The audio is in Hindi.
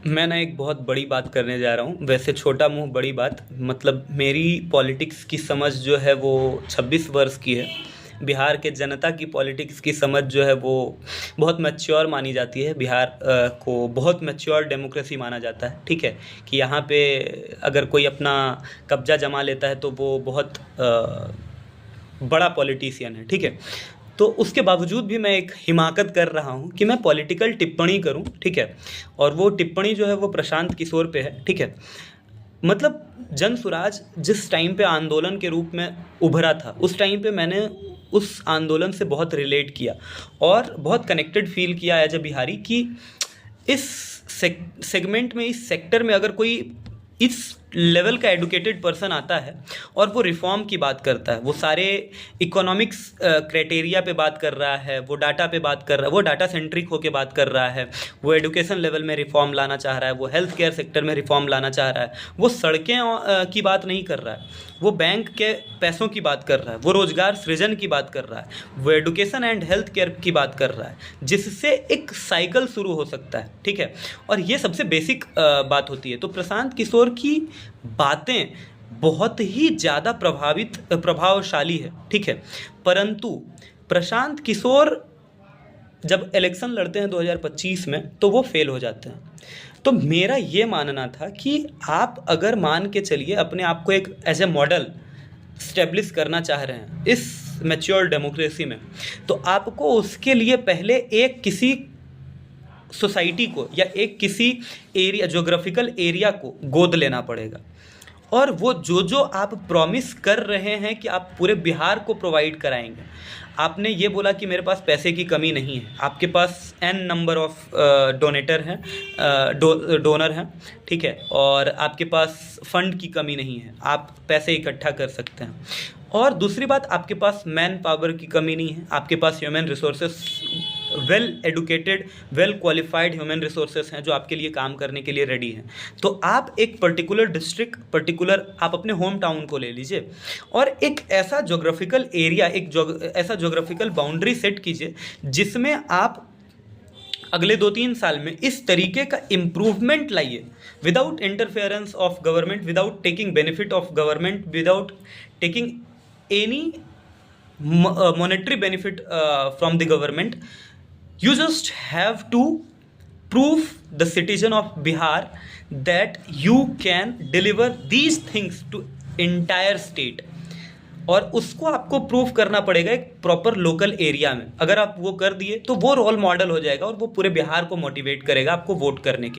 मैं ना एक बहुत बड़ी बात करने जा रहा हूँ। वैसे छोटा मुँह बड़ी बात, मतलब मेरी पॉलिटिक्स की समझ जो है वो 26 वर्ष की है। बिहार के जनता की पॉलिटिक्स की समझ जो है वो बहुत मैच्योर मानी जाती है। बिहार को बहुत मैच्योर डेमोक्रेसी माना जाता है, ठीक है? कि यहाँ पे अगर कोई अपना कब्ज़ा जमा लेता है तो वो बहुत बड़ा पॉलिटिशियन है, ठीक है? तो उसके बावजूद भी मैं एक हिमाकत कर रहा हूँ कि मैं पॉलिटिकल टिप्पणी करूँ, ठीक है? और वो टिप्पणी जो है वो प्रशांत किशोर पे है, ठीक है? मतलब जन सुराज जिस टाइम पे आंदोलन के रूप में उभरा था, उस टाइम पे मैंने उस आंदोलन से बहुत रिलेट किया और बहुत कनेक्टेड फील किया एज अ बिहारी कि इस सेगमेंट में, इस सेक्टर में अगर कोई इस लेवल का एडुकेटेड पर्सन आता है और वो रिफॉर्म की बात करता है, वो सारे इकोनॉमिक्स क्राइटेरिया पे बात कर रहा है, वो डाटा पे बात कर रहा है, वो डाटा सेंट्रिक होके बात कर रहा है, वो एजुकेशन लेवल में रिफॉर्म लाना चाह रहा है, वो हेल्थ केयर सेक्टर में रिफॉर्म लाना चाह रहा है, वो सड़कें की बात नहीं कर रहा है, वो बैंक के पैसों की बात कर रहा है, वो रोजगार सृजन की बात कर रहा है, वो एजुकेशन एंड हेल्थ केयर की बात कर रहा है, जिससे एक साइकिल शुरू हो सकता है, ठीक है? और ये सबसे बेसिक बात होती है। तो प्रशांत किशोर की बातें बहुत ही ज़्यादा प्रभावशाली है, ठीक है? परंतु प्रशांत किशोर जब इलेक्शन लड़ते हैं 2025 में तो वो फेल हो जाते हैं। तो मेरा ये मानना था कि आप अगर मान के चलिए अपने आप को एक एज ए मॉडल स्टेब्लिश करना चाह रहे हैं इस मैच्योर डेमोक्रेसी में, तो आपको उसके लिए पहले एक किसी सोसाइटी को या एक किसी एरिया, ज्योग्राफिकल एरिया को गोद लेना पड़ेगा। और वो जो जो आप प्रॉमिस कर रहे हैं कि आप पूरे बिहार को प्रोवाइड कराएंगे, आपने ये बोला कि मेरे पास पैसे की कमी नहीं है, आपके पास एन नंबर ऑफ डोनेटर हैं, डोनर हैं, ठीक है? और आपके पास फंड की कमी नहीं है, आप पैसे इकट्ठा कर सकते हैं। और दूसरी बात, आपके पास मैन पावर की कमी नहीं है, आपके पास human resources, well educated, well qualified human resources हैं जो आपके लिए काम करने के लिए रेडी हैं। तो आप एक पर्टिकुलर डिस्ट्रिक्ट, पर्टिकुलर आप अपने होम टाउन को ले लीजिए और एक ऐसा ज्योग्राफिकल एरिया, ऐसा ज्योग्राफिकल बाउंड्री सेट कीजिए जिसमें आप अगले 2-3 साल में इस तरीके का इम्प्रूवमेंट लाइए, without interference of government, without taking benefit of government, without taking any monetary benefit from the government. You just have to prove the citizen of Bihar that you can deliver these things to entire state. और उसको आपको प्रूव करना पड़ेगा एक प्रॉपर लोकल एरिया में। अगर आप वो कर दिए तो वो रोल मॉडल हो जाएगा और वो पूरे बिहार को मोटिवेट करेगा आपको वोट करने के